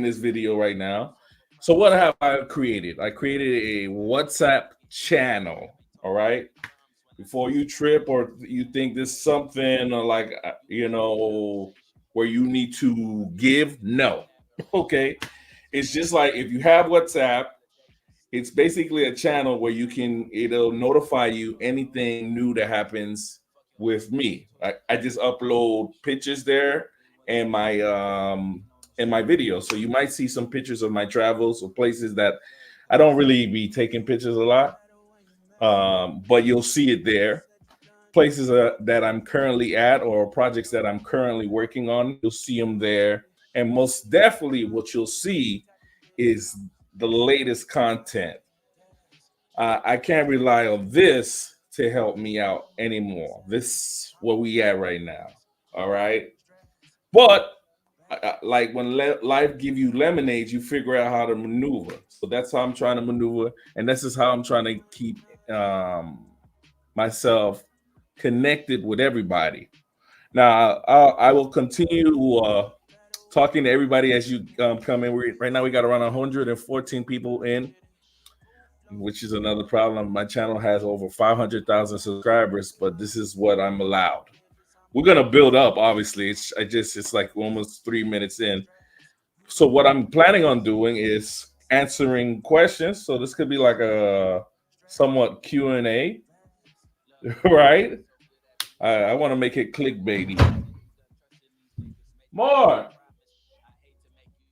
this video right now. So what have I created? I created a WhatsApp channel. All right. Before you trip or you think this something like where you need to give, no. Okay. It's just like if you have WhatsApp, it's basically a channel where it'll notify you anything new that happens with me. I just upload pictures there and my videos. So you might see some pictures of my travels or places that I don't really be taking pictures a lot. But you'll see it there. Places that I'm currently at or projects that I'm currently working on, you'll see them there. And most definitely what you'll see is the latest content. I can't rely on this to help me out anymore. This is where we at right now. All right. But like when life give you lemonades, you figure out how to maneuver. So that's how I'm trying to maneuver, and this is how I'm trying to keep myself connected with everybody. Now I will continue talking to everybody as you come in. Right now we got around 114 people in, which is another problem. My channel has over 500,000 subscribers, but this is what I'm allowed. We're gonna build up. Obviously, it's like almost 3 minutes in. So what I'm planning on doing is answering questions. So this could be like a somewhat Q&A, right? I want to make it clickbaity. More.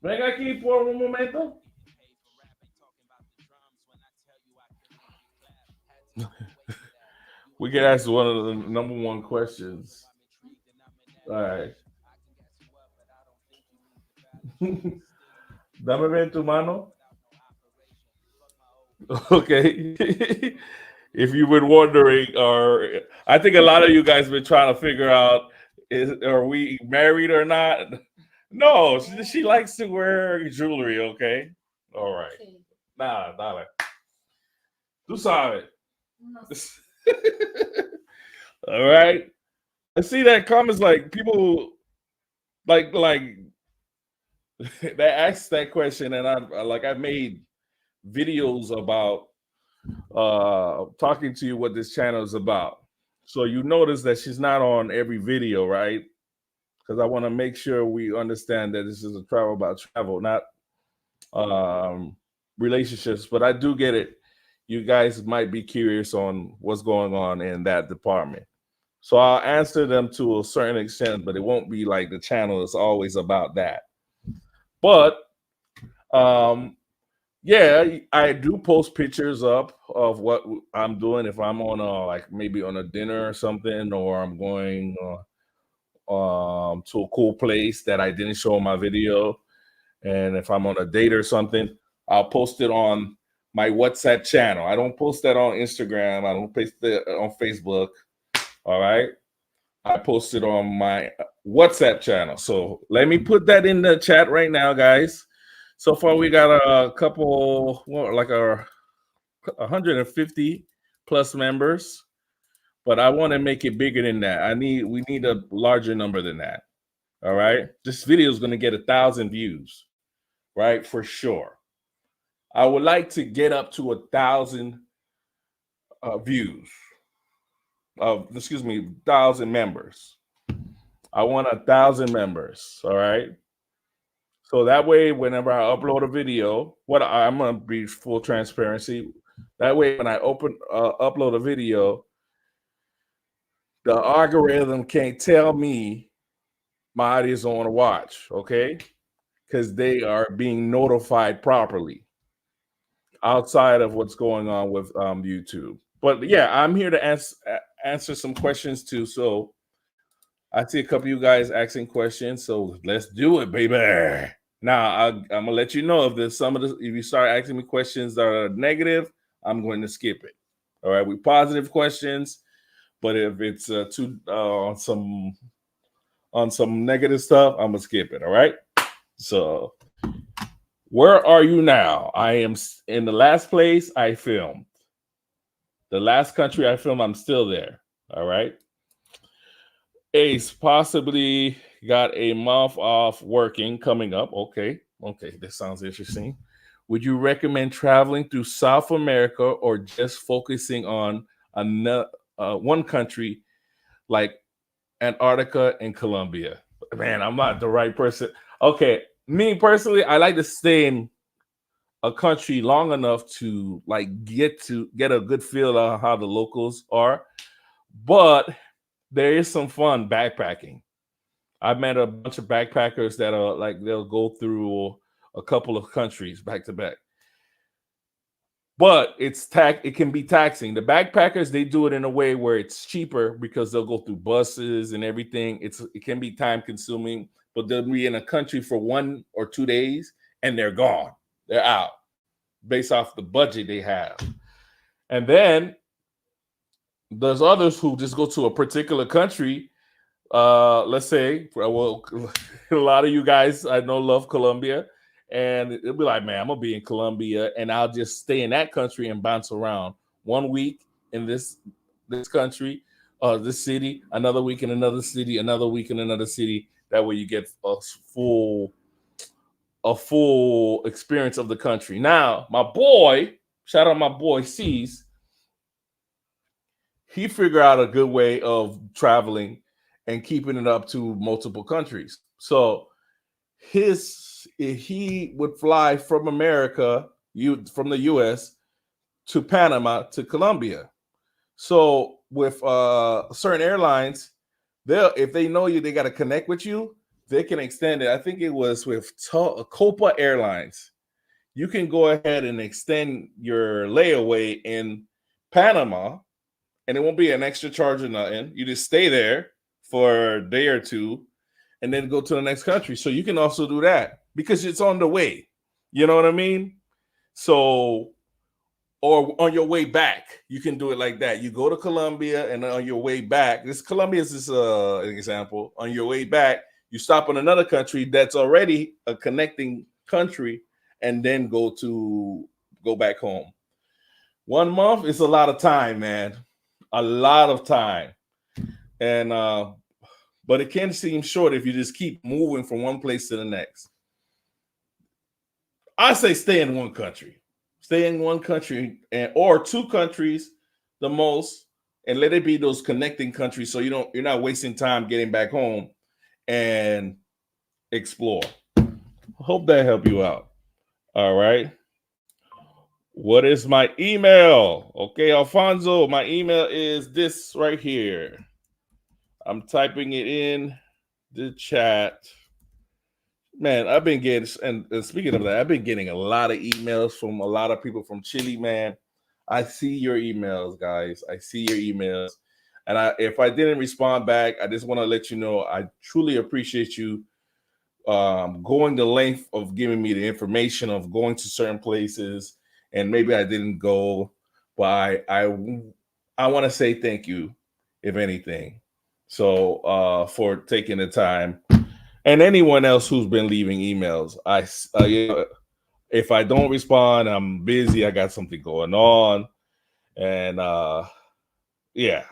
Venga aquí por un momento. We can ask one of the number one questions. All right. Dame ver tu mano. Okay. If you've been wondering, or I think a lot of you guys been trying to figure out, are we married or not? No, she likes to wear jewelry. Okay. All right. Nada, dale. Tú sabes. All right. I see that comments like people like they asked that question, and I made videos about talking to you what this channel is about. So you notice that she's not on every video, right? Because I want to make sure we understand that this is a travel about travel, not relationships. But I do get it. You guys might be curious on what's going on in that department. So I'll answer them to a certain extent, but it won't be like the channel is always about that. But yeah, I do post pictures up of what I'm doing if I'm on like maybe on a dinner or something, or I'm going to a cool place that I didn't show in my video. And if I'm on a date or something, I'll post it on my WhatsApp channel. I don't post that on Instagram. I don't post it on Facebook. All right. I post it on my WhatsApp channel. So let me put that in the chat right now, guys. So far, we got a couple, like 150 plus members, but I want to make it bigger than that. We need a larger number than that. All right. This video is going to get 1,000 views, right? For sure. I would like to get up to 1,000 views. 1,000 members. I want 1,000 members. All right. So that way, whenever I upload a video, I'm gonna be full transparency. That way, when I upload a video, the algorithm can't tell me my audience don't want to watch, okay? Because they are being notified properly outside of what's going on with YouTube. But yeah, I'm here to answer some questions too. So I see a couple of you guys asking questions, so let's do it, baby. Now I'm gonna let you know if you start asking me questions that are negative, I'm going to skip it. All right, we positive questions, but if it's too on some negative stuff, I'm gonna skip it. All right. So where are you now? I am in the last place I filmed. The last country I filmed, I'm still there. All right. Ace possibly got a month off working coming up. Okay. Okay, this sounds interesting. Would you recommend traveling through South America or just focusing on another one country like Antarctica and Colombia? Man, I'm not the right person. Okay, me personally, I like to stay in a country long enough to like get a good feel of how the locals are, but there is some fun backpacking. I've met a bunch of backpackers that are like they'll go through a couple of countries back to back. But it can be taxing. The backpackers, they do it in a way where it's cheaper because they'll go through buses and everything. It can be time consuming, but they'll be in a country for 1 or 2 days and they're gone. They're out based off the budget they have. And then there's others who just go to a particular country. Let's say, well, a lot of you guys I know love Colombia, and it'll be like, man, I'm gonna be in Colombia, and I'll just stay in that country and bounce around. 1 week in this country, this city, another week in another city, another week in another city. That way, you get a full experience of the country. Now, my boy, shout out my boy C's, he figured out a good way of traveling and keeping it up to multiple countries. So he would fly from America, from the US to Panama to Colombia. So with certain airlines, if they know you, they got to connect with you, they can extend it. I think it was with Copa Airlines. You can go ahead and extend your layaway in Panama, and it won't be an extra charge or nothing. You just stay there for a day or two and then go to the next country. So you can also do that because it's on the way. You know what I mean? So, or on your way back, you can do it like that. You go to Colombia, and on your way back, Colombia is just an example. On your way back, you stop in another country that's already a connecting country, and then go back home. 1 month is a lot of time, man. A lot of time. And but it can seem short if you just keep moving from one place to the next. I say stay in one country. Stay in one country or two countries the most, and let it be those connecting countries so you're not wasting time getting back home and explore. Hope that helped you out. All right. What is my email? Okay, Alfonso, my email is this right here. I'm typing it in the chat. Man, I've been getting, and speaking of that, I've been getting a lot of emails from a lot of people from Chile, man. I see your emails, guys. I see your emails. And if I didn't respond back, I just want to let you know I truly appreciate you going the length of giving me the information of going to certain places. And maybe I didn't go, but I want to say thank you, if anything. So for taking the time. And anyone else who's been leaving emails, if I don't respond, I'm busy. I got something going on, and yeah,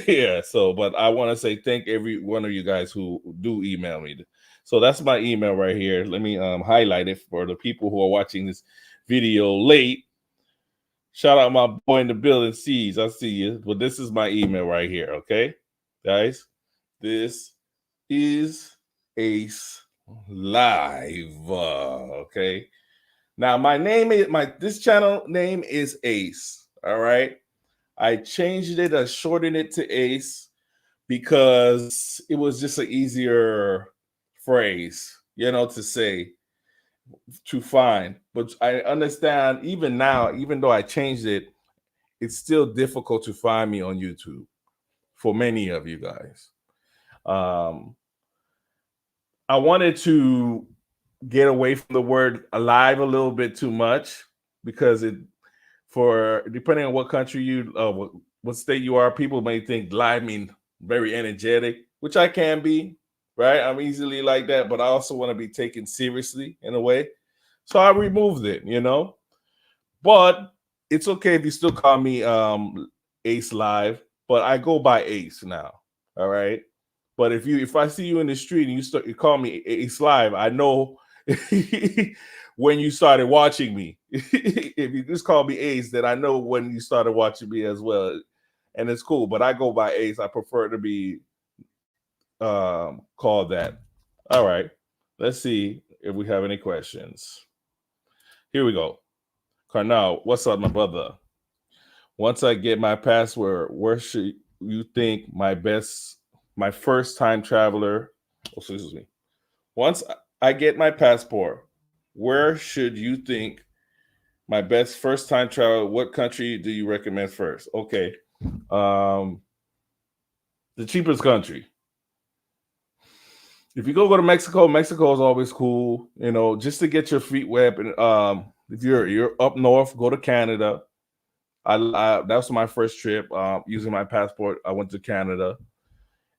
yeah. So, but I want to say thank every one of you guys who do email me. So that's my email right here. Let me highlight it for the people who are watching this video late. Shout out my boy in the building, C's. I see you. But this is my email right here. Okay, guys, this is Ace Live. Okay. Now this channel name is Ace. All right. I changed it, I shortened it to Ace because it was just an easier phrase, to say, to find. But I understand even now, even though I changed it, it's still difficult to find me on YouTube for many of you guys. I wanted to get away from the word alive a little bit too much because depending on what country what state you are, people may think live mean very energetic, which I can be, right? I'm easily like that, but I also want to be taken seriously in a way. So I removed it, but it's okay if you still call me Ace Live, but I go by Ace now. All right. But if I see you in the street and you call me Ace Live, I know when you started watching me. If you just call me Ace, then I know when you started watching me as well. And it's cool, but I go by Ace. I prefer to be called that. All right. Let's see if we have any questions. Here we go. Carnal, what's up, my brother? Once I get my password, where should you think my first time traveler? Oh, excuse me. Once I get my passport, where should you think my best first time travel? What country do you recommend first? Okay, um, the cheapest country. If you go to Mexico, Mexico is always cool. You know, just to get your feet wet. And if you're up north, go to Canada. That was my first trip using my passport. I went to Canada.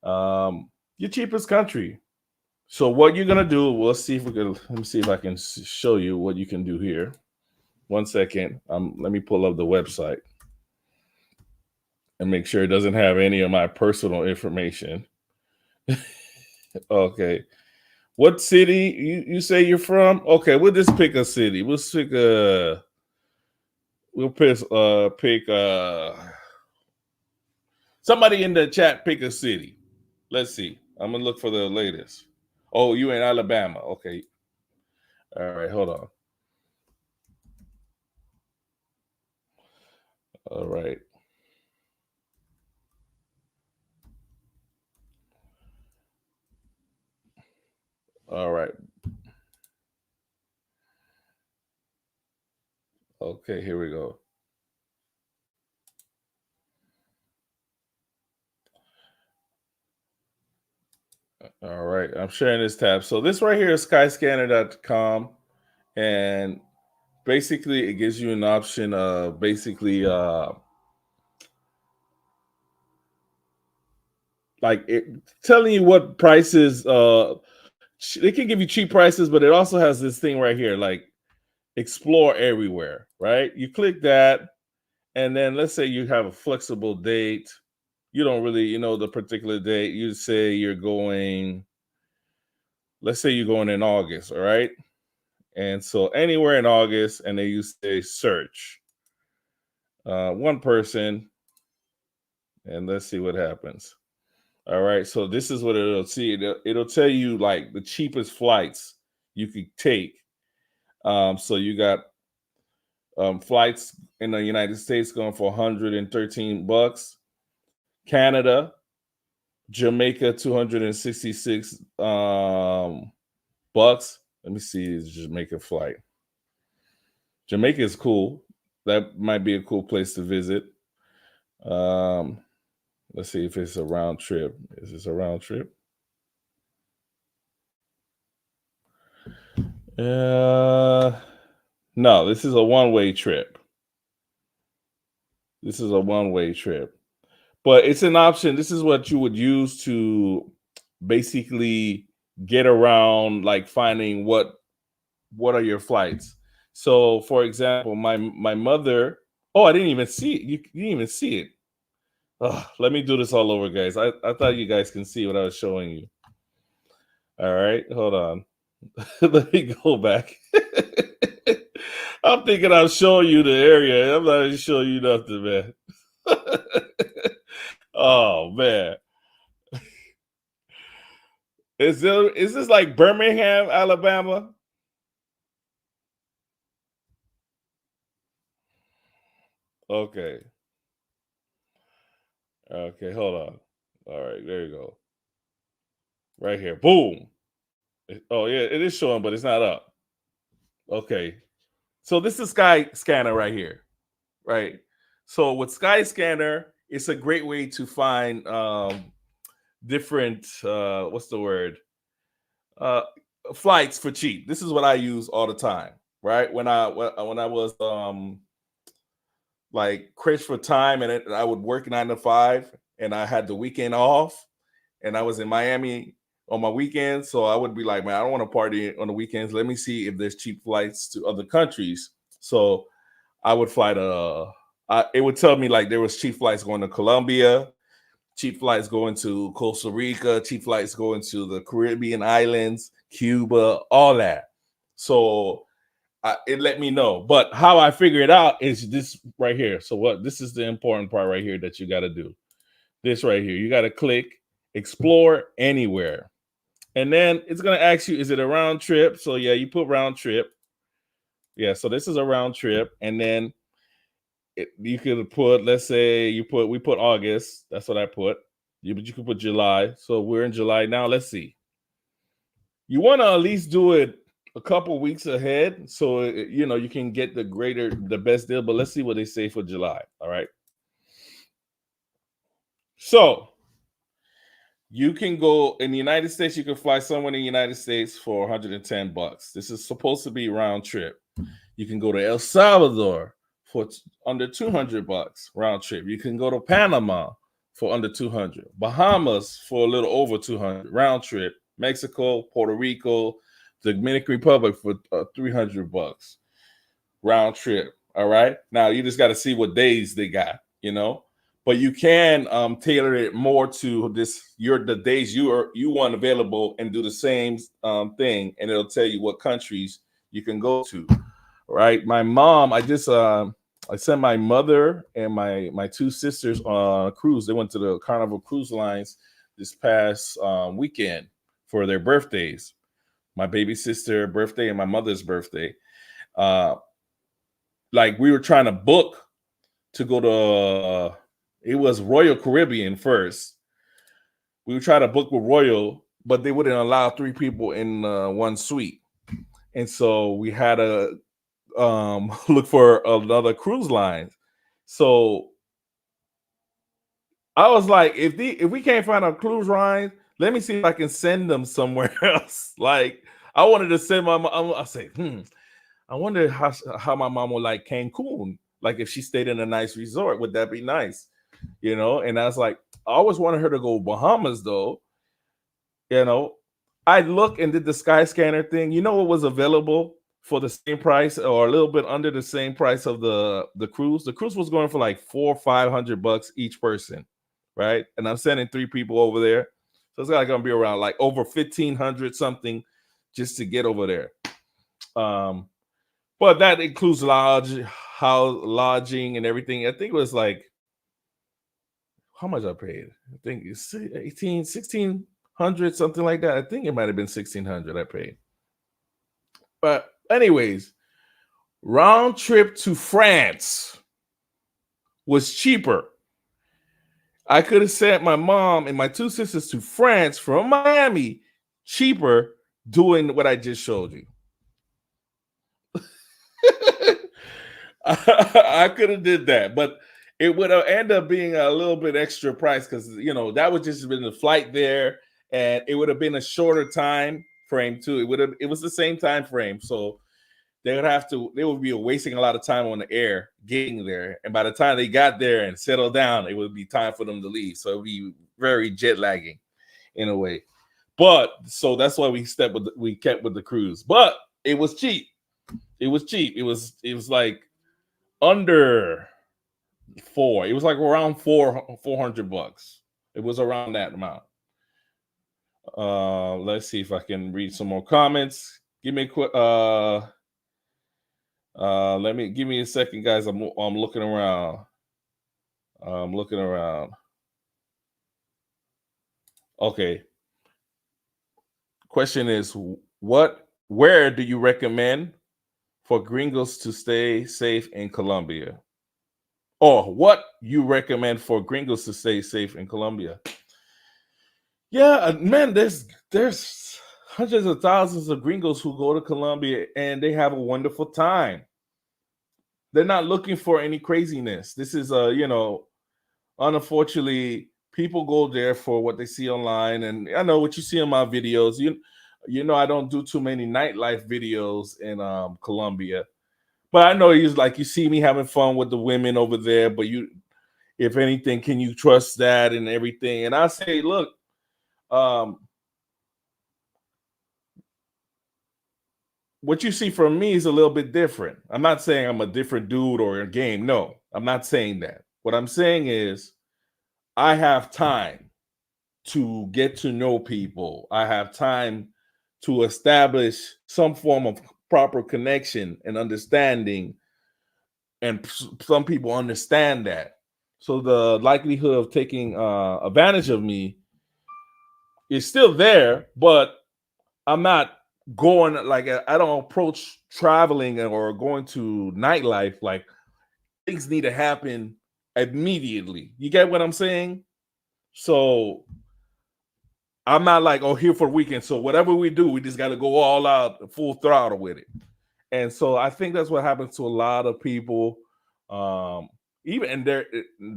Your cheapest country. So what you're gonna do? We'll see if we can. Let me see if I can show you what you can do here. 1 second. Let me pull up the website and make sure it doesn't have any of my personal information. Okay. What city you say you're from? Okay, we'll just pick a city. We'll pick somebody in the chat pick a city. Let's see. I'm gonna look for the latest. Oh, you in Alabama. Okay. All right, hold on. All right. All right. Okay, here we go. All right, I'm sharing this tab. So this right here is skyscanner.com, and basically it gives you an option of basically like it telling you what prices it can give you cheap prices, but it also has this thing right here like explore everywhere, right? You click that, and then let's say you have a flexible date. You don't really, the particular date. You say you're going, let's say you're going in August, all right? And so anywhere in August, and then you say search one person, and let's see what happens. All right, so this is what it'll see. It'll tell you like the cheapest flights you could take. So you got flights in the United States going for $113, Canada, Jamaica, 266 bucks. Let me see the Jamaica flight. Jamaica is cool. That might be a cool place to visit. Let's see if it's a round trip. Is this a round trip? No, this is a one-way trip. This is a one-way trip. But it's an option. This is what you would use to basically get around like finding what are your flights. So for example, my mother, oh, I didn't even see it. You didn't even see it. Let me do this all over, guys. I thought you guys can see what I was showing you. All right, hold on. Let me go back. I'm thinking I'm showing you the area. I'm not even showing you nothing, man. Oh man. Is this like Birmingham, Alabama? Okay. Okay, hold on. All right, there you go. Right here. Boom. Oh yeah, it is showing, but it's not up. Okay. So this is Skyscanner right here. Right. So with Skyscanner, it's a great way to find different what's the word? Uh flights for cheap. This is what I use all the time, right? When I was like crazy for time, and I would work 9 to 5, and I had the weekend off, and I was in Miami on my weekends. So I would be like, man, I don't want to party on the weekends. Let me see if there's cheap flights to other countries. So I would fly to. It would tell me like there was cheap flights going to Colombia, cheap flights going to Costa Rica, cheap flights going to the Caribbean islands, Cuba, all that. So it let me know. But how I figure it out is this right here. So what? This is the important part right here that you got to do. This right here. You got to click explore anywhere. And then it's going to ask you, is it a round trip? So yeah, you put round trip. Yeah, so this is a round trip. And then you could put, let's say we put August. That's what I put. But you could put July. So we're in July now. Let's see. You want to at least do it a couple weeks ahead, so you can get the best deal. But let's see what they say for July. All right. So you can go in the United States. You can fly somewhere in the United States for $110. This is supposed to be round trip. You can go to El Salvador for under $200 round trip. You can go to Panama for under 200, Bahamas for a little over 200 round trip, Mexico, Puerto Rico, the Dominican Republic for $300 round trip. All right. Now you just got to see what days they got, but you can tailor it more to the days you want available and do the same thing, and it'll tell you what countries you can go to. Right. My mom, I sent my mother and my two sisters on a cruise. They went to the Carnival Cruise Lines this past weekend for their birthdays. My baby sister birthday and my mother's birthday. Like we were trying to book to go to it was Royal Caribbean first. We would try to book with Royal, but they wouldn't allow 3 people in one suite. And so we had to look for another cruise line. So I was like, if we can't find a cruise line, let me see if I can send them somewhere else. Like I wanted to send my mom. I say, I wonder how my mom would like Cancun. Like if she stayed in a nice resort, would that be nice? And I was like, I always wanted her to go Bahamas though. I looked and did the Skyscanner thing. You know what was available for the same price or a little bit under the same price of the cruise? The cruise was going for like $400 or $500 each person, right? And I'm sending 3 people over there, so it's like gonna be around like over 1,500 something just to get over there. But that includes lodging and everything. I think it was like how much I paid. I think it's 1,600 something like that. I think it might have been 1,600 I paid. But anyways, round trip to France was cheaper. I could have sent my mom and my 2 sisters to France from Miami cheaper doing what I just showed you. I could have did that, but it would have ended up being a little bit extra price because that would just have been the flight there, and it would have been a shorter time frame too. It was the same time frame, so they would be wasting a lot of time on the air getting there, and by the time they got there and settled down, it would be time for them to leave. So it would be very jet lagging in a way. But so that's why we kept with the cruise, but it was cheap. It was cheap. It was like under 4. It was like around $400. It was around that amount. Let's see if I can read some more comments. Give me a quick give me a second, guys. I'm looking around. I'm looking around. Okay. Question is, where do you recommend for gringos to stay safe in Colombia? Or what you recommend for gringos to stay safe in Colombia? Yeah, man, there's hundreds of thousands of gringos who go to Colombia and they have a wonderful time. They're not looking for any craziness. This is unfortunately, people go there for what they see online, and I know what you see in my videos. I don't do too many nightlife videos in Colombia, but I know you see me having fun with the women over there. But if anything, can you trust that and everything? And I say, look, what you see from me is a little bit different. I'm not saying I'm a different dude or a game. No, I'm not saying that. What I'm saying is I have time to get to know people. I have time to establish some form of proper connection and understanding, and some people understand that. So the likelihood of taking advantage of me is still there, but I'm not going like I don't approach traveling or going to nightlife like things need to happen immediately. You get what I'm saying? So I'm not like, oh, here for the weekend. So whatever we do, we just got to go all out, full throttle with it. And so I think that's what happens to a lot of people. Even and there,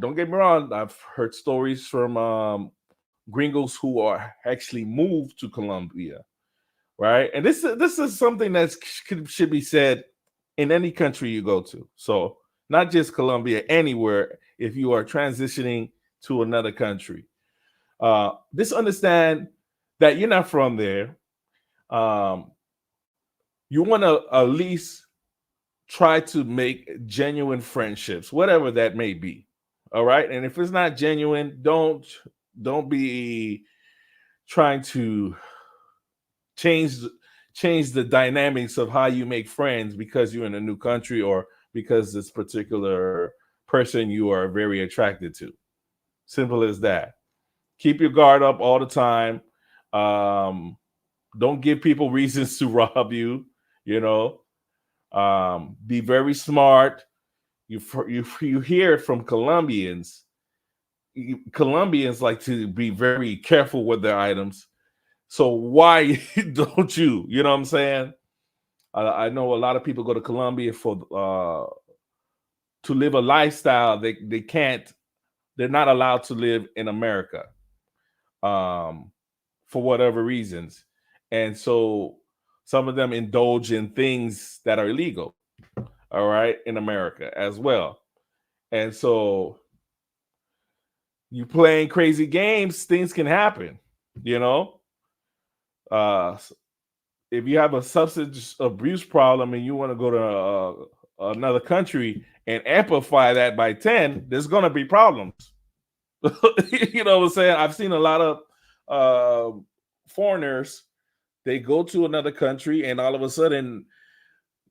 don't get me wrong, I've heard stories from gringos who are actually moved to Colombia, right? And this is something that should be said in any country you go to. So not just Colombia, anywhere if you are transitioning to another country. Just understand that you're not from there. Um, you want to at least try to make genuine friendships, whatever that may be. All right. And if it's not genuine, don't be trying to change change the dynamics of how you make friends because you're in a new country or because this particular person you are very attracted to. Simple as that. Keep your guard up all the time. Don't give people reasons to rob you. You know, be very smart. You hear it from Colombians. Colombians like to be very careful with their items. So why don't you? You know what I'm saying? I know a lot of people go to Colombia for to live a lifestyle they can't. They're not allowed to live in America, for whatever reasons, and so some of them indulge in things that are illegal. All right, in America as well, and so you playing crazy games, things can happen. You know, uh, if you have a substance abuse problem and you want to go to another country and amplify that by 10, there's going to be problems. You know what I'm saying? I've seen a lot of foreigners, they go to another country and all of a sudden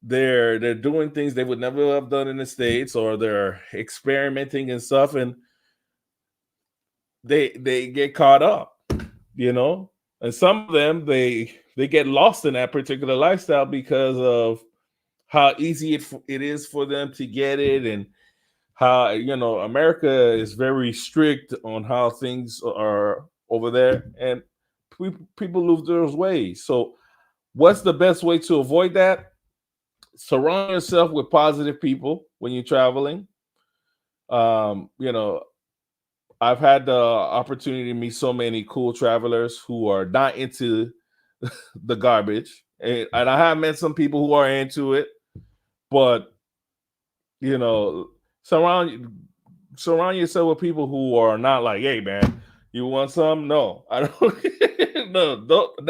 they're doing things they would never have done in the States, or they're experimenting and stuff, and they get caught up, you know. And some of them they get lost in that particular lifestyle because of how easy it is for them to get it, and how, you know, America is very strict on how things are over there, and people lose their ways. So what's the best way to avoid that? Surround yourself with positive people when you're traveling. You know, I've had the opportunity to meet so many cool travelers who are not into the garbage, and I have met some people who are into it, but you know, surround surround yourself with people who are not like, hey man, you want some? No, I don't. No,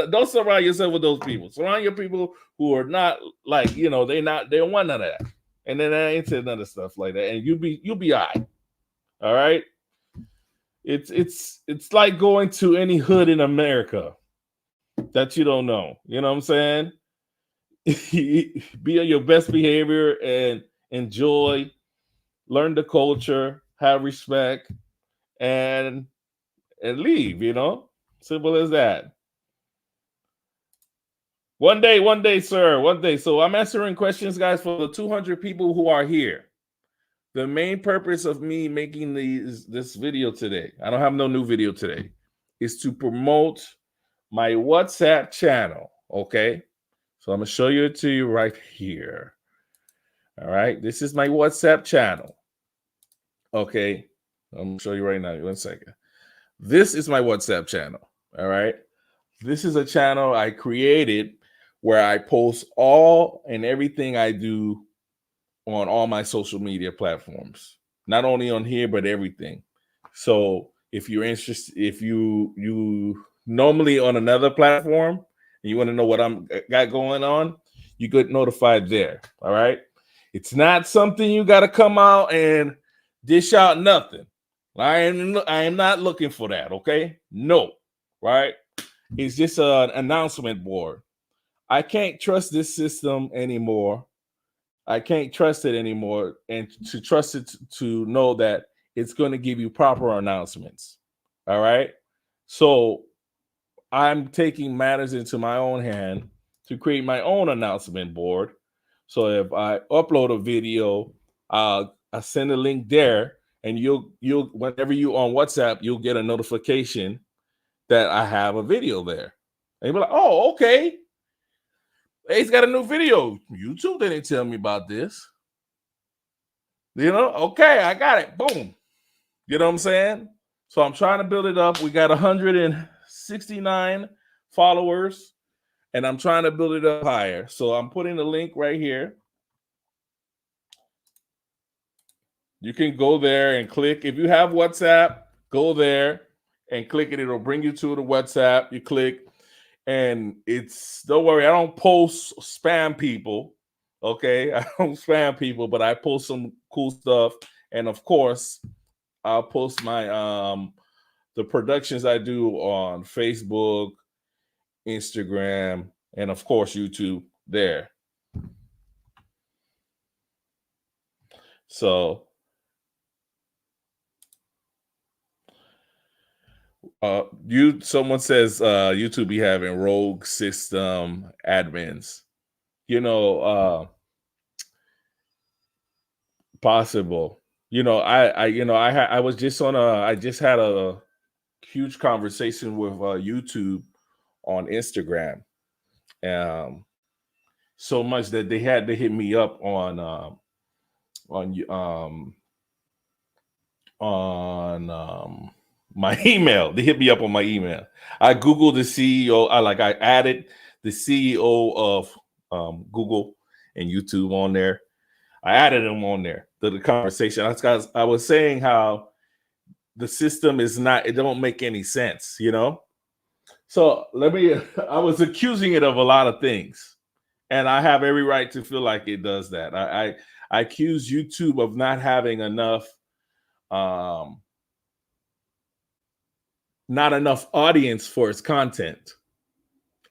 don't surround yourself with those people. Surround your people who are not like, you know, they don't want none of that, and then I ain't saying none of stuff like that, and you'll be all right. All right. It's like going to any hood in America that you don't know. You know what I'm saying? Be on your best behavior and enjoy, learn the culture, have respect, and leave. You know, simple as that. One day, sir, one day. So I'm answering questions, guys, for the 200 people who are here. The main purpose of me making this video today, I don't have no new video today, is to promote my WhatsApp channel. Okay, so I'm gonna show you it to you right here. All right, this is my WhatsApp channel. Okay, I'm gonna show you right now. 1 second. This is my WhatsApp channel. All right, this is a channel I created where I post all and everything I do on all my social media platforms, not only on here but everything. So if you're interested, if you normally on another platform and you want to know what I'm got going on, you get notified there. All right, it's not something you got to come out and dish out nothing. I am not looking for that. Okay, no, right? It's just an announcement board. I can't trust this system anymore. I can't trust it anymore, and to trust it to know that it's going to give you proper announcements. All right. So I'm taking matters into my own hand to create my own announcement board. So if I upload a video, I send a link there, and you'll whenever you on WhatsApp, you'll get a notification that I have a video there. And you'll be like, oh, okay. Hey, he's got a new video. YouTube didn't tell me about this. Okay, I got it. Boom. You know what I'm saying? So I'm trying to build it up. We got 169 followers, and I'm trying to build it up higher. So I'm putting the link right here. You can go there and click. If you have WhatsApp, go there and click it. It'll bring you to the WhatsApp. You click, and don't worry, I don't post spam people. Okay, I don't spam people, but I post some cool stuff. And of course, I'll post my the productions I do on Facebook, Instagram, and of course YouTube there. So someone says YouTube be having rogue system admins. Possible. I was just I just had a huge conversation with YouTube on Instagram. So much that they had to hit me up on my email. They hit me up on my email. I Googled the CEO. I added the CEO of Google and YouTube on there. I added them on there to the conversation. I was saying how the system is not, it don't make any sense, So I was accusing it of a lot of things. And I have every right to feel like it does that. I accuse YouTube of not having enough not enough audience for its content.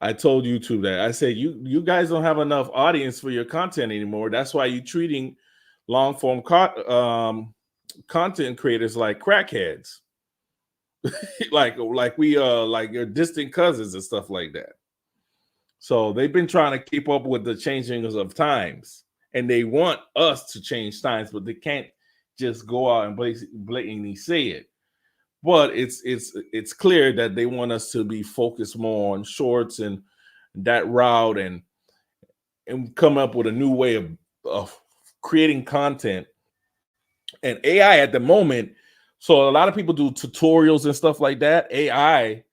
I told YouTube that. I said, you guys don't have enough audience for your content anymore. That's why you're treating long form content creators like crackheads. like we like your distant cousins and stuff like that. So they've been trying to keep up with the changings of times, and they want us to change times, but they can't just go out and blatantly say it. But it's clear that they want us to be focused more on shorts and that route, and come up with a new way of creating content. And AI at the moment, so a lot of people do tutorials and stuff like that. AI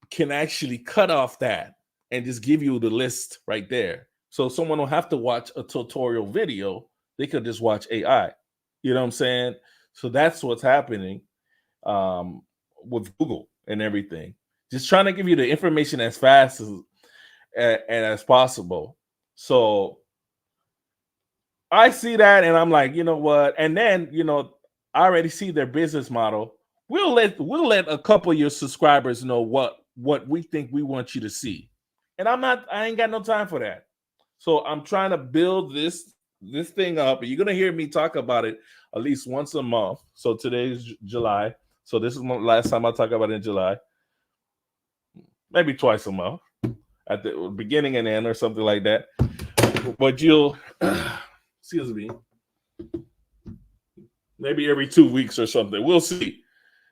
can actually cut off that and just give you the list right there. So someone don't have to watch a tutorial video. They could just watch AI. You know what I'm saying? So that's what's happening with Google and everything. Just trying to give you the information as fast as possible. So I see that, and I'm like, you know what? And then, I already see their business model. We'll let a couple of your subscribers know what we think we want you to see. And I ain't got no time for that. So I'm trying to build this thing up. You're gonna hear me talk about it at least once a month. So today's July. So this is my last time I talk about it in July. Maybe twice a month at the beginning and end or something like that. But you'll excuse me. Maybe every 2 weeks or something. We'll see.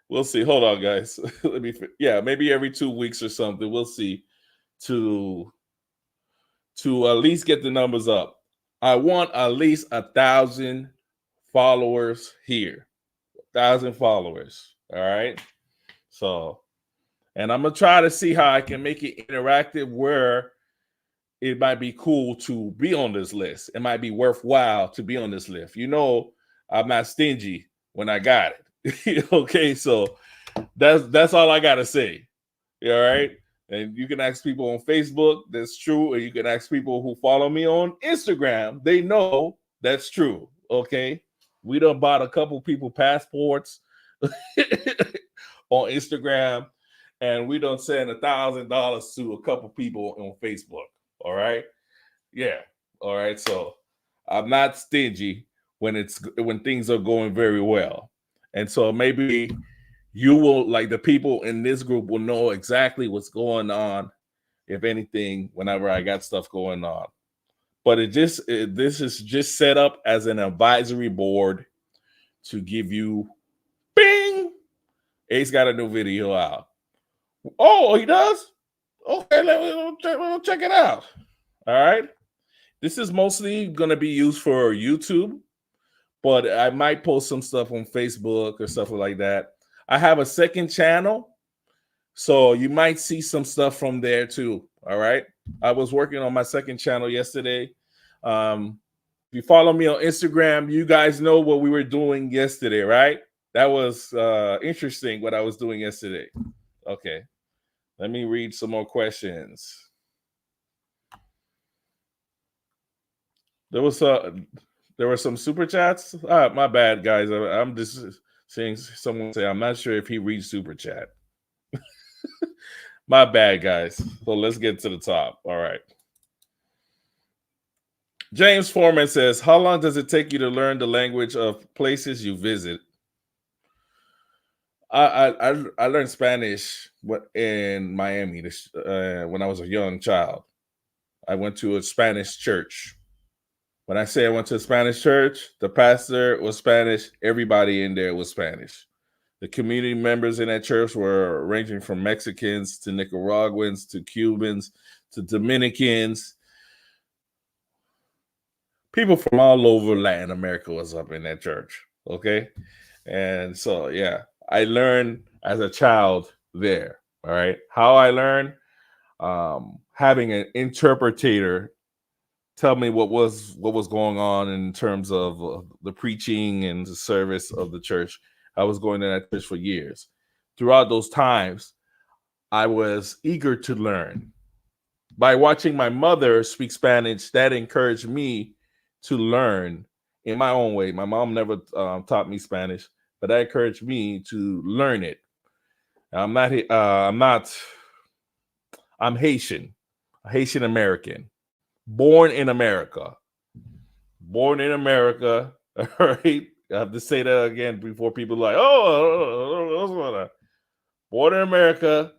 We'll see. Hold on, guys. Maybe every 2 weeks or something. We'll see. To at least get the numbers up. I want at least 1,000 followers here. 1,000 followers. All right. So, and I'm gonna try to see how I can make it interactive where it might be cool to be on this list. It might be worthwhile to be on this list. I'm not stingy when I got it. Okay, so that's all I gotta say. All right. And you can ask people on Facebook, that's true. Or you can ask people who follow me on Instagram. They know that's true. Okay. We done bought a couple people passports on Instagram. and we don't send $1,000 to a couple people on Facebook. All right, yeah, all right. So I'm not stingy when things are going very well, and so maybe you will, like, the people in this group will know exactly what's going on, if anything, whenever I got stuff going on. But this is just set up as an advisory board to give you, bing, Ace got a new video out. Oh, he does? Okay, we'll check it out. All right. This is mostly going to be used for YouTube, but I might post some stuff on Facebook or stuff like that. I have a second channel, so you might see some stuff from there too. All right. I was working on my second channel yesterday. If you follow me on Instagram, you guys know what we were doing yesterday, right? That was interesting what I was doing yesterday. Okay. Let me read some more questions. There were some super chats. My bad, guys. I'm just seeing someone say, I'm not sure if he reads super chat. My bad, guys. So let's get to the top. All right. James Foreman says, how long does it take you to learn the language of places you visit? I learned Spanish in Miami when I was a young child. I went to a Spanish church. When I say I went to a Spanish church, the pastor was Spanish. Everybody in there was Spanish. The community members in that church were ranging from Mexicans to Nicaraguans to Cubans to Dominicans. People from all over Latin America was up in that church. Okay. And so, yeah, I learned as a child there. All right. How I learned, having an interpreter tell me what was going on in terms of the preaching and the service of the church. I was going to that church for years. Throughout those times, I was eager to learn. By watching my mother speak Spanish, that encouraged me to learn in my own way. My mom never taught me Spanish, but that encouraged me to learn it. I'm Haitian, Haitian American, born in America. Born in America. All right. I have to say that again before people are like, oh, born in America,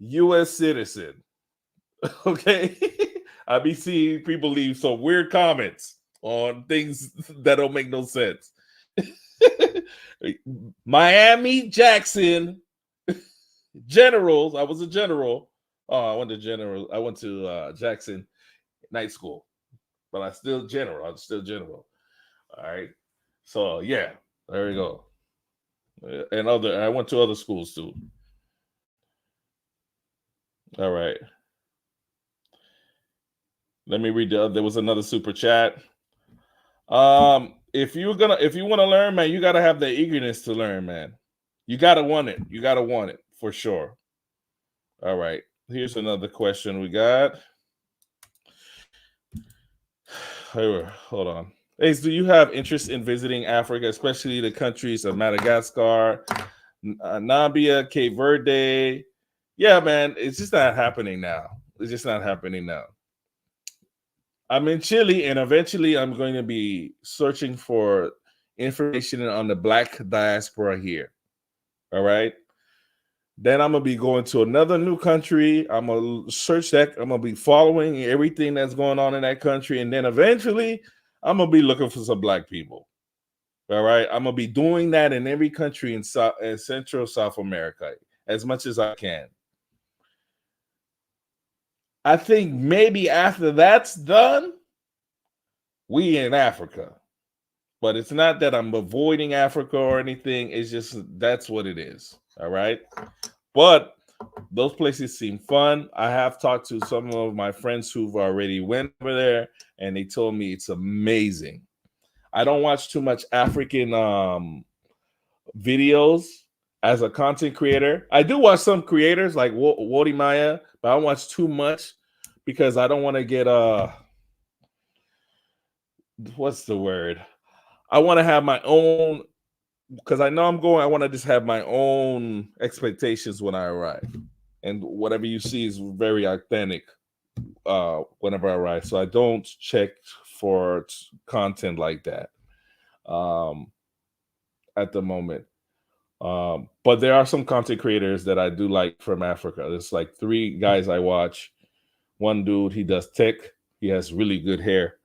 U.S. citizen. Okay. I be seeing people leave some weird comments on things that don't make no sense. Miami Jackson Generals. I was a general. Oh, I went to Jackson Night School, but I'm still general. All right. So yeah, there we go. And I went to other schools too. All right. Let me read there was another super chat. If you want to learn, man, you gotta have the eagerness to learn, man. You gotta want it. You gotta want it for sure. All right. Here's another question we got. Hold on. Ace, do you have interest in visiting Africa, especially the countries of Madagascar, Namibia, Cape Verde? Yeah, man, it's just not happening now. I'm in Chile, and eventually I'm going to be searching for information on the Black diaspora here. All right. Then I'm going to be going to another new country. I'm going to search that. I'm going to be following everything that's going on in that country. And then eventually I'm going to be looking for some Black people. All right. I'm going to be doing that in every country in Central South America as much as I can. I think maybe after that's done, we in Africa. But it's not that I'm avoiding Africa or anything. It's just that's what it is. All right. But those places seem fun. I have talked to some of my friends who've already went over there, and they told me it's amazing. I don't watch too much African videos as a content creator. I do watch some creators like Wodi Maya, but I don't watch too much because I don't want to get what's the word? I want to have my own, because I know I'm going. I want to just have my own expectations when I arrive. and whatever you see is very authentic whenever I write. So I don't check for content like that at the moment. But there are some content creators that I do like from Africa. There's like three guys I watch. One dude, he does tech. He has really good hair.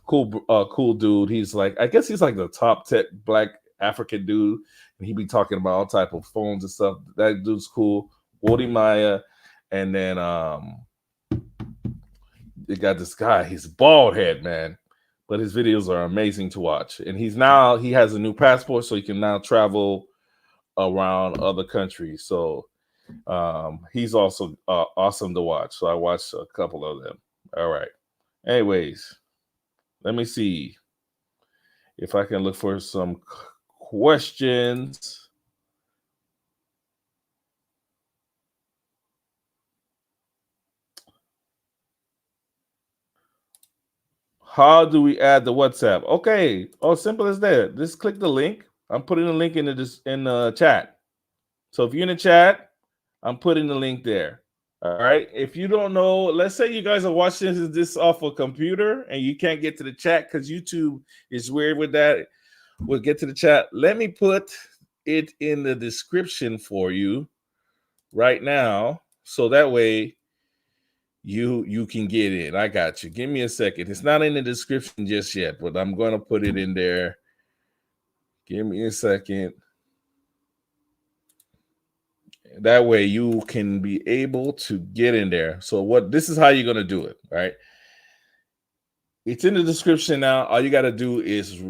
Cool dude. He's like, I guess he's like the top tech black African dude, and he be talking about all type of phones and stuff. That dude's cool. Wody Maya, and then they got this guy. He's bald head, man, but his videos are amazing to watch. And he has a new passport, so he can now travel around other countries. So he's also awesome to watch. So I watched a couple of them. All right. Anyways, let me see if I can look for some questions. How do we add the WhatsApp? Okay. Oh, simple as that. Just click the link. I'm putting the link in the chat. So if you're in the chat, I'm putting the link there. All right. If you don't know, let's say you guys are watching this off a computer and you can't get to the chat because YouTube is weird with that. We'll get to the chat. Let me put it in the description for you right now, so that way you can get in. I got you. Give me a second. It's not in the description just yet, but I'm going to put it in there. Give me a second. That way you can be able to get in there. So this is how you're going to do it, right? It's in the description now. All you got to do is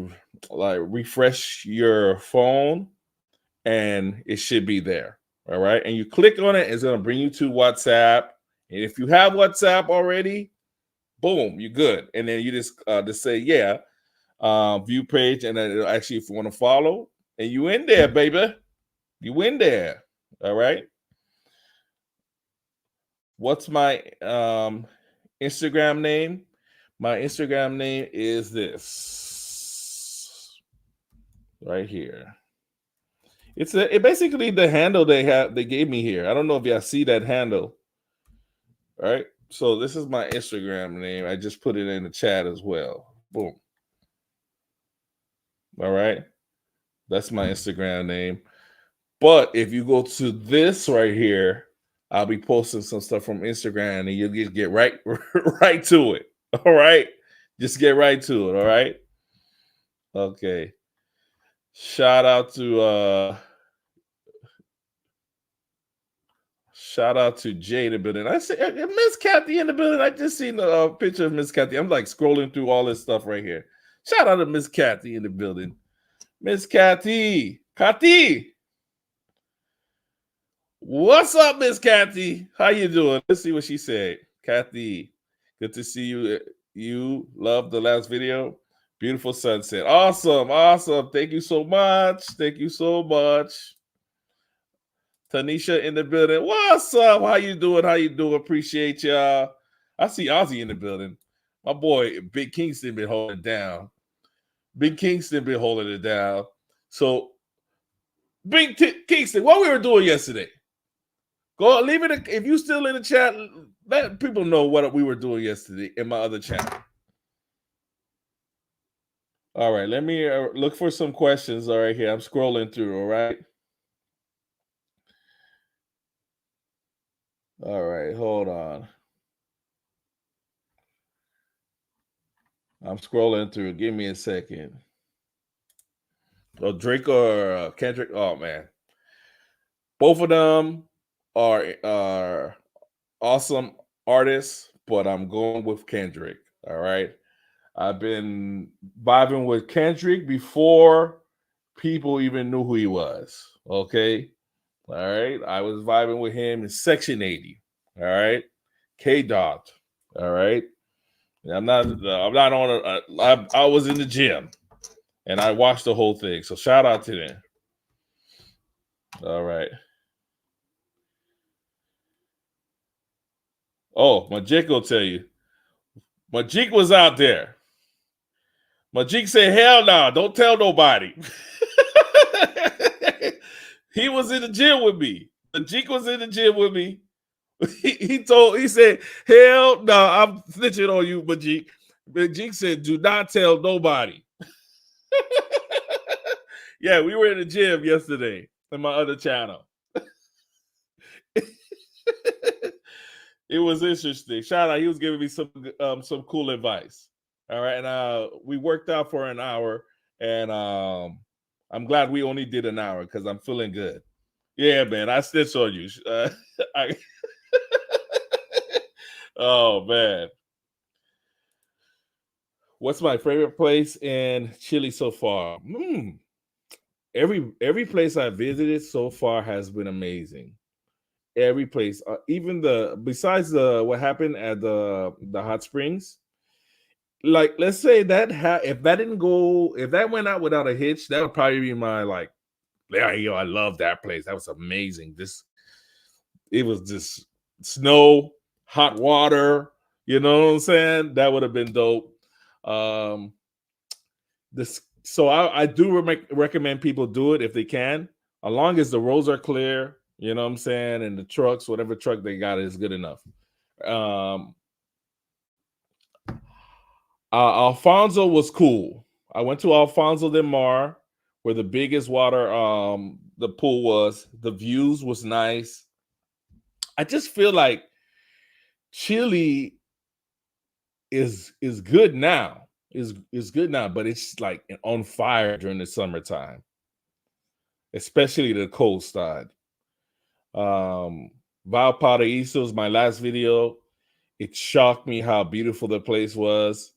like refresh your phone and it should be there. All right. And you click on it, it's going to bring you to WhatsApp. And if you have WhatsApp already, boom, you're good. And then you just say, yeah, view page. And then actually, if you want to follow, and you in there, baby, you in there. All right. What's my Instagram name? My Instagram name is this right here. It's basically the handle they gave me here. I don't know if y'all see that handle. All right. So this is my Instagram name. I just put it in the chat as well. Boom. All right. That's my Instagram name. But if you go to this right here, I'll be posting some stuff from Instagram and you'll get right to it. All right. Just get right to it. All right. Okay. Shout out to Jay in the building. I see Miss Kathy in the building. I just seen a picture of Miss Kathy. I'm like scrolling through all this stuff right here. Shout out to Miss Kathy in the building. Miss Kathy. Kathy. What's up, Miss Kathy? How you doing? Let's see what she said. Kathy, good to see you. You love the last video. Beautiful sunset. Awesome. Awesome. Thank you so much. Thank you so much. Tanisha in the building. What's up? How you doing? How you doing? Appreciate y'all. I see Ozzy in the building. My boy, Big Kingston, been holding it down. Big Kingston been holding it down. So, Kingston, what we were doing yesterday? Go leave it if you still in the chat. Let people know what we were doing yesterday in my other channel. All right, let me look for some questions. All right, here I'm scrolling through. All right. All right, hold on. I'm scrolling through. Give me a second. Oh, Drake or Kendrick? Oh man, both of them are awesome artists, but I'm going with Kendrick. All right. I've been vibing with Kendrick before people even knew who he was. Okay. All right. I was vibing with him in Section 80. All right. K Dot. All right. I'm not on I was in the gym and I watched the whole thing. So shout out to them. All right. Oh, Majik will tell you. Majik was out there. Majik said, hell no, don't tell nobody. He was in the gym with me. Majik was in the gym with me. He said, hell no, I'm snitching on you, Majik. Majik said, do not tell nobody. Yeah, we were in the gym yesterday in my other channel. It was interesting. Shout out, he was giving me some cool advice. All right, and we worked out for an hour, and I'm glad we only did an hour because I'm feeling good. Yeah, man, I stitched on you. I, oh man, what's my favorite place in Chile so far? Every place I visited so far has been amazing. Every place, even besides what happened at the hot springs. Like, let's say if that didn't go, if that went out without a hitch, that would probably be my like, yeah, yo, I love that place. That was amazing. It was just snow, hot water. You know what I'm saying? That would have been dope. Um, so I do recommend people do it if they can, as long as the roads are clear. You know what I'm saying? And the trucks, whatever truck they got, is good enough. Alfonso was cool. I went to Alfonso del Mar, where the biggest water, the pool was. The views was nice. I just feel like Chile is good now. Is good now, but it's like on fire during the summertime, especially the cold side. Valparaiso is my last video. It shocked me how beautiful the place was.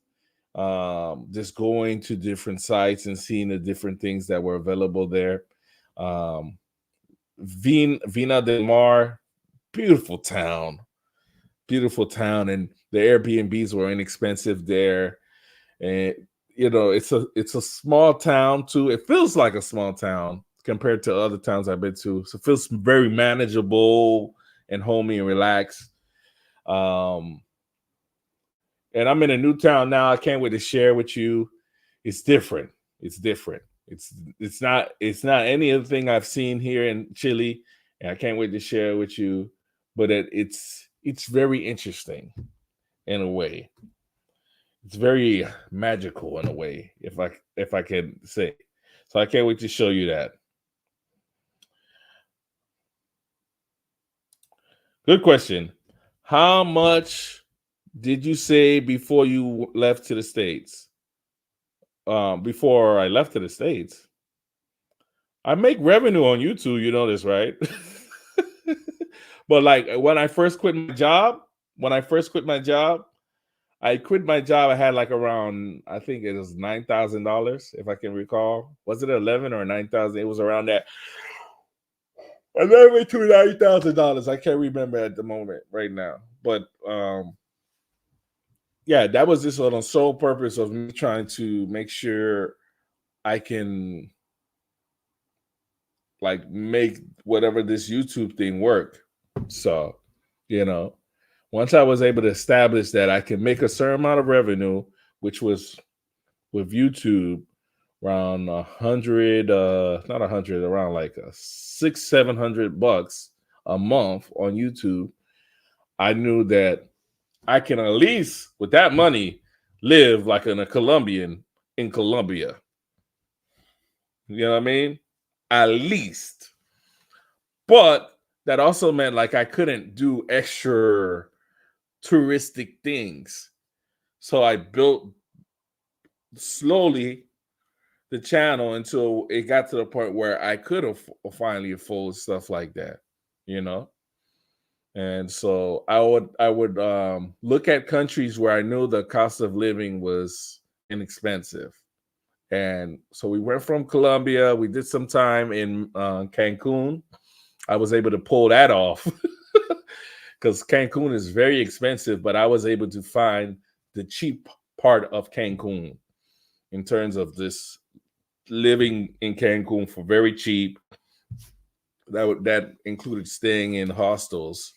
Just going to different sites and seeing the different things that were available there. Vina del Mar, beautiful town, and the Airbnbs were inexpensive there. And it's a small town too. It feels like a small town compared to other towns I've been to. So it feels very manageable and homey and relaxed. And I'm in a new town now. I can't wait to share with you. It's different. It's different. It's not any other thing I've seen here in Chile, and I can't wait to share with you. But it's very interesting in a way. It's very magical in a way, if I can say. So I can't wait to show you that. Good question. How much did you say before you left to the States? Before I left to the States, I make revenue on YouTube. You know this, right? But like when I first quit my job, I quit my job. I had like around, I think it was $9,000, if I can recall. Was it 11 or 9,000? It was around that. $11,000 to $9,000. I can't remember at the moment right now, but yeah, that was just on the sole purpose of me trying to make sure I can like make whatever this YouTube thing work. So, once I was able to establish that I can make a certain amount of revenue, which was with YouTube around around like $600-700 a month on YouTube, I knew that I can at least with that money live like a Colombian in Colombia. You know what I mean? At least. But that also meant like I couldn't do extra touristic things. So I built slowly the channel until it got to the point where I could finally afford stuff like that, And so I would look at countries where I knew the cost of living was inexpensive. And so we went from Colombia. We did some time in Cancun. I was able to pull that off because Cancun is very expensive, but I was able to find the cheap part of Cancun in terms of this living in Cancun for very cheap. That included staying in hostels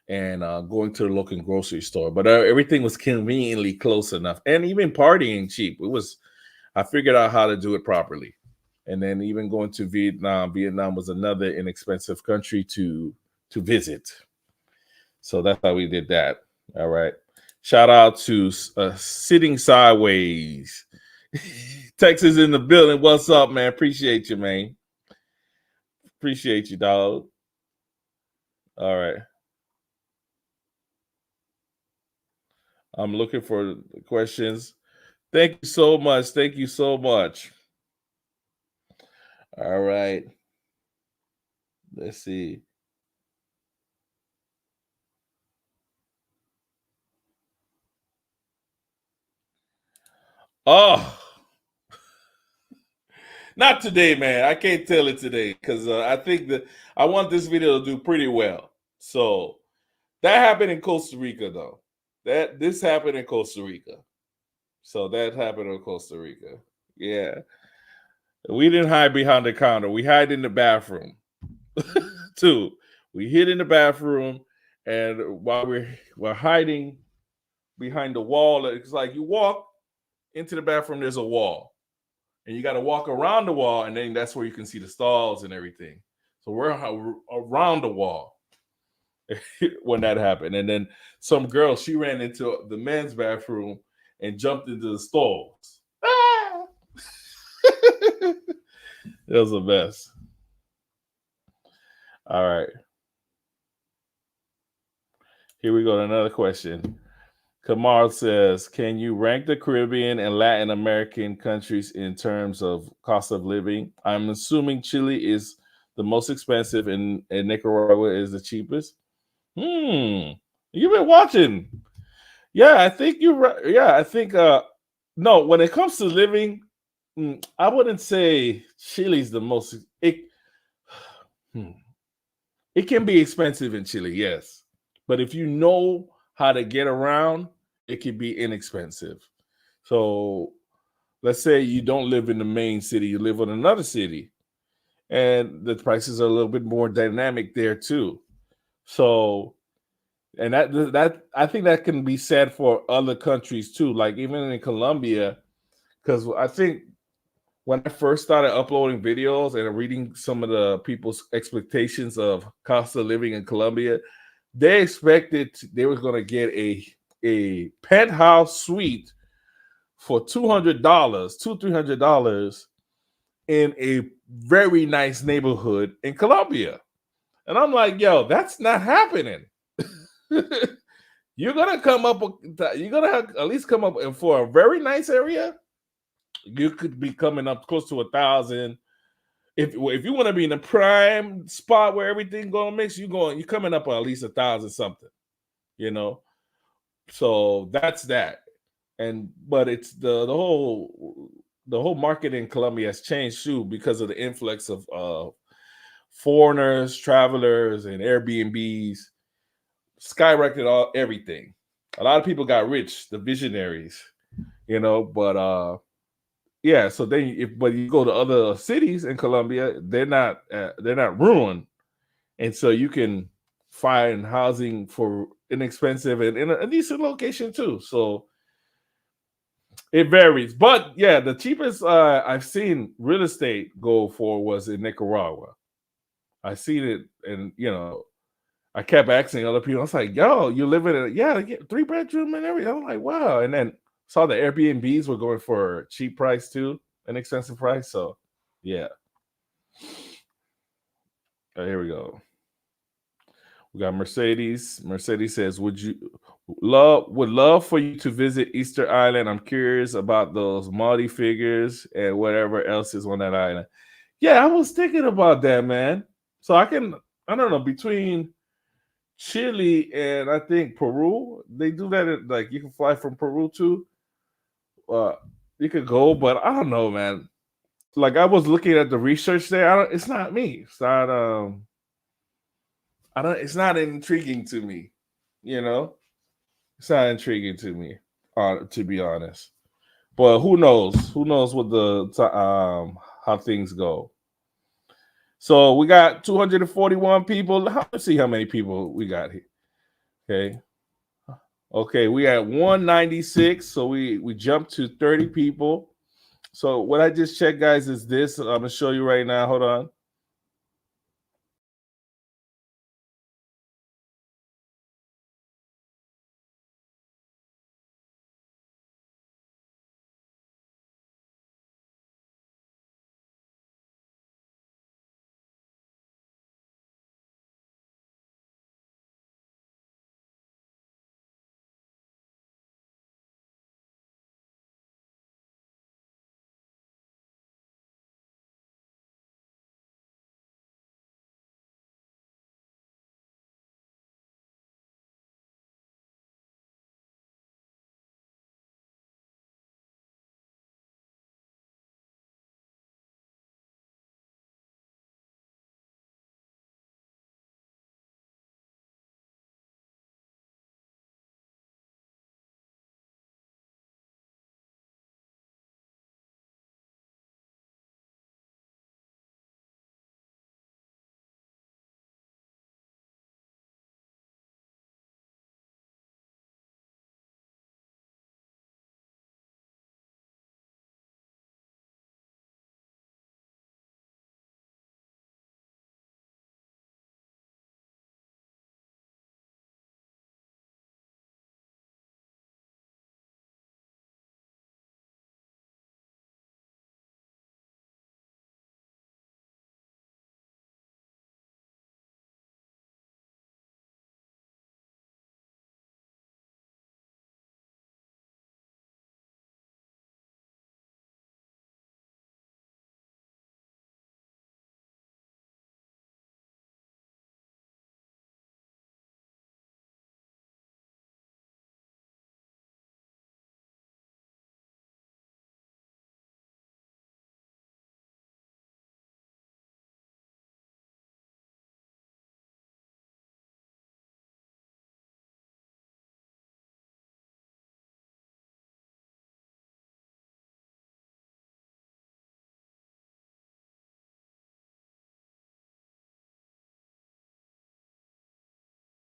and going to the local grocery store. But everything was conveniently close enough, and even partying cheap. I figured out how to do it properly. and then even going to Vietnam. Vietnam was another inexpensive country to visit. So that's how we did that. All right. Shout out to Sitting Sideways. Texas in the building. What's up, man? Appreciate you, man. Appreciate you, dog. All right. I'm looking for questions. Thank you so much. Thank you so much. All right. Let's see. Oh, not today, man. I can't tell it today because I think that I want this video to do pretty well. So that happened in Costa Rica, though. This happened in Costa Rica. So that happened in Costa Rica. Yeah. We didn't hide behind the counter. We hide in the bathroom. Too. We hid in the bathroom, and while we're hiding behind the wall, it's like you walk into the bathroom, there's a wall. And you got to walk around the wall, and then that's where you can see the stalls and everything. So we're around the wall when that happened. And then some girl, she ran into the men's bathroom and jumped into the stalls. Ah! It was a mess. All right. Here we go to another question. Kamal says, can you rank the Caribbean and Latin American countries in terms of cost of living? I'm assuming Chile is the most expensive and Nicaragua is the cheapest. You've been watching. Yeah, I think you're right. Yeah, I think no, when it comes to living, I wouldn't say Chile's the most it can be expensive in Chile, yes. But if you know how to get around, it can be inexpensive. So let's say you don't live in the main city, you live in another city, and the prices are a little bit more dynamic there too. So, and that I think that can be said for other countries too, like even in Colombia, because I think when I first started uploading videos and reading some of the people's expectations of cost of living in Colombia, they expected they were going to get a penthouse suite for $200, $300 in a very nice neighborhood in Colombia. And I'm like, yo, that's not happening. You're gonna at least come up for a very nice area. You could be coming up close to 1,000. If you want to be in a prime spot where everything gonna mix, you're coming up at least 1,000 something, you know. So that's that. But it's the whole market in Colombia has changed too because of the influx of foreigners, travelers, and Airbnbs. Skyrocketed everything. A lot of people got rich, the visionaries, you know. But yeah, so then but you go to other cities in Colombia, they're not ruined, and so you can find housing for inexpensive and in a decent location too. So it varies, but yeah, the cheapest I've seen real estate go for was in Nicaragua. I seen it, and I kept asking other people. I was like, "Yo, you live in a 3-bedroom and everything." I'm like, "Wow!" And then saw the Airbnbs were going for a cheap price too, an expensive price. So, yeah. Here we go. We got Mercedes. Mercedes says, would love for you to visit Easter Island. I'm curious about those Maudie figures and whatever else is on that island." Yeah, I was thinking about that, man. So I don't know, between Chile and I think Peru, they do that. Like you can fly from Peru too. You could go, but I don't know, man. Like I was looking at the research there. It's not me. It's not it's not intriguing to me, you know. It's not intriguing to me, to be honest. But who knows? Who knows what how things go? So we got 241 people. Let's see how many people we got here. Okay, we had 196. So we jumped to 30 people. So what I just checked, guys, is this. I'm gonna show you right now. Hold on.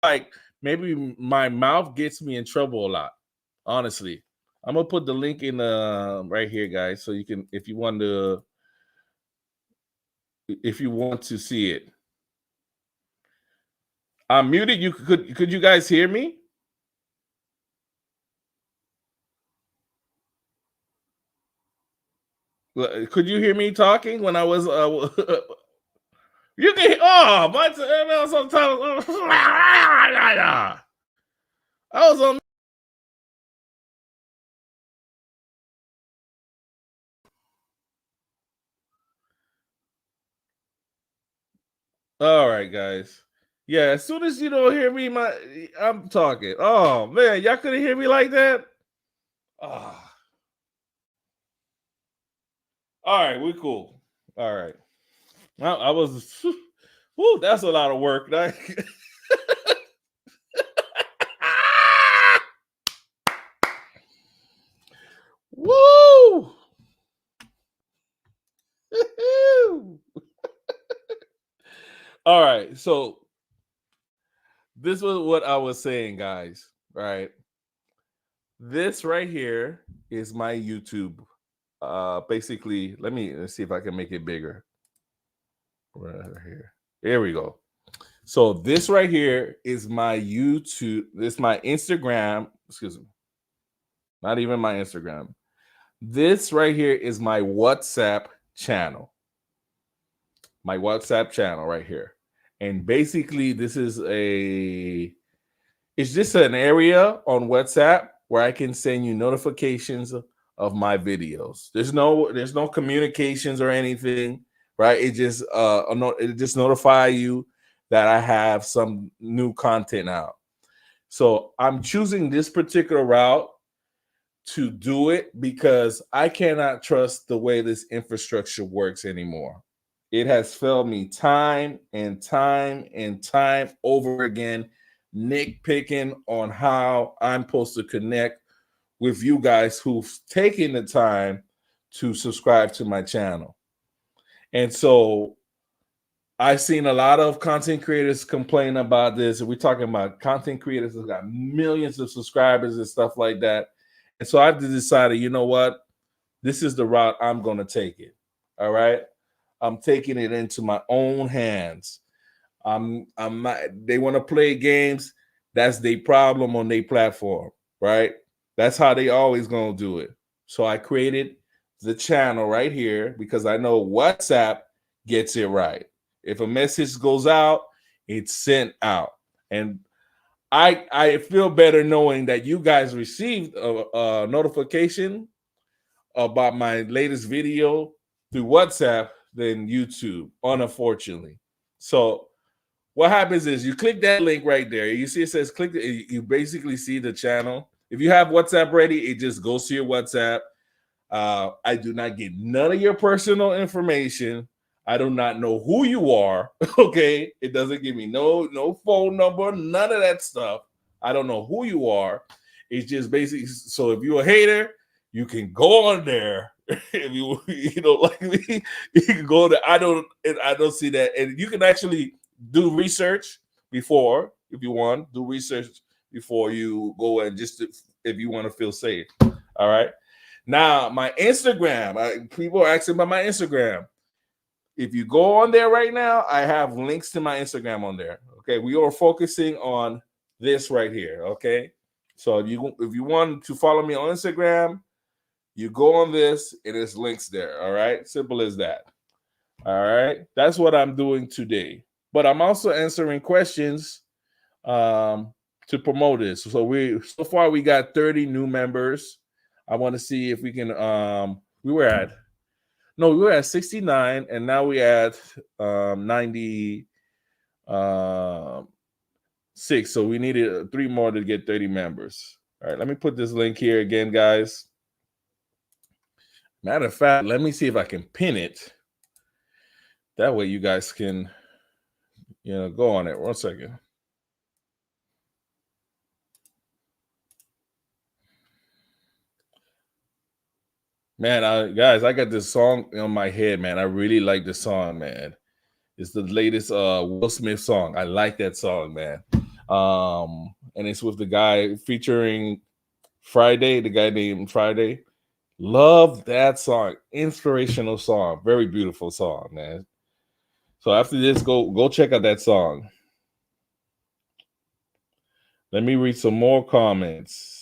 Like maybe my mouth gets me in trouble a lot. Honestly, I'm gonna put the link in right here, guys, so you can, if you want to see it. I'm muted. You could you guys hear me? Could you hear me talking when I was? You can. Oh, my! Sometimes I was on. All right, guys. Yeah, as soon as you don't hear me, I'm talking. Oh man, y'all couldn't hear me like that. Oh. All right, we cool. All right. I was. Whoo, that's a lot of work. Woo! All right, so this was what I was saying, guys. Right, this right here is my YouTube. Basically, let's see if I can make it bigger. Right here. There we go. So this right here is my YouTube. This is my Instagram. Excuse me. Not even my Instagram. This right here is my WhatsApp channel. My WhatsApp channel right here. And basically, it's just an area on WhatsApp where I can send you notifications of my videos. There's no communications or anything, right? It just notify you that I have some new content out. So I'm choosing this particular route to do it because I cannot trust the way this infrastructure works anymore. It has failed me time and time and time over again, nitpicking on how I'm supposed to connect with you guys who've taken the time to subscribe to my channel. And so I've seen a lot of content creators complain about this. We're talking about content creators that got millions of subscribers and stuff like that. And so I've decided, you know what? this is the route I'm going to take it. All right. I'm taking it into my own hands. I'm not, they want to play games. That's their problem on their platform, right? That's how they always going to do it. So I created the channel right here because I know WhatsApp gets it right. If a message goes out, it's sent out. And I feel better knowing that you guys received a notification about my latest video through WhatsApp than YouTube, unfortunately. So what happens is you click that link right there. You see it says click. You basically see the channel. If you have WhatsApp ready, it just goes to your WhatsApp. I do not get none of your personal information. I do not know who you are. Okay, it doesn't give me no phone number, none of that stuff. I don't know who you are. It's just basically so if you're a hater, you can go on there. If you don't like me, you can go there. I don't see that, and you can actually do research before if you want. Do research before you go and just if you want to feel safe. All right. Now, my Instagram, people are asking about my Instagram. If you go on there right now, I have links to my Instagram on there. Okay, we are focusing on this right here. Okay, so if you want to follow me on Instagram, you go on this, and there's links there. All right, simple as that. All right, that's what I'm doing today. But I'm also answering questions to promote this. So far we got 30 new members. I want to see if we can. We were at 69, and now we at 96. So we needed 3 more to get 30 members. All right, let me put this link here again, guys. Matter of fact, let me see if I can pin it. That way you guys can, go on it. 1 second. Man, guys, I got this song on my head, man. I really like the song, man. It's the latest Will Smith song. I like that song, man. And it's with the guy featuring Friday, the guy named Friday. Love that song. Inspirational song. Very beautiful song, man. So after this, go check out that song. Let me read some more comments.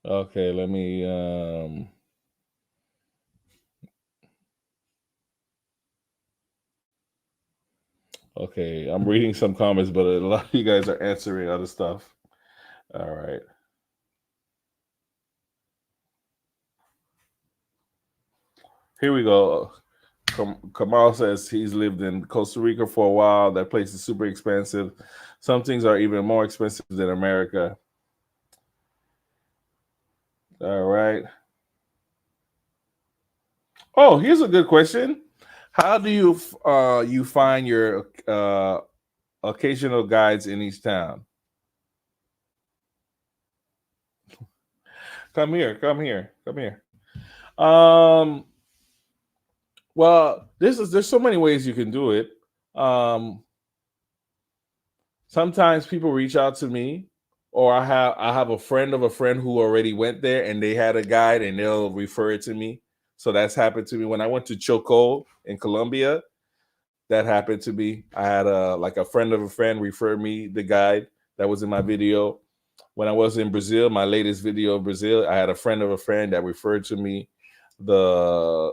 Okay, let me okay, I'm reading some comments, but a lot of you guys are answering other stuff. All right. Here we go. Kamal says he's lived in Costa Rica for a while. That place is super expensive. Some things are even more expensive than America. All right. Oh, here's a good question. How do you find your occasional guides in each town? Come here. Well, there's so many ways you can do it. Sometimes people reach out to me, or I have a friend of a friend who already went there and they had a guide and they'll refer it to me. So that's happened to me when I went to Choco in Colombia. That happened to me. I had a friend of a friend refer me the guide that was in my video. When I was in Brazil, my latest video of Brazil, I had a friend of a friend that referred to me the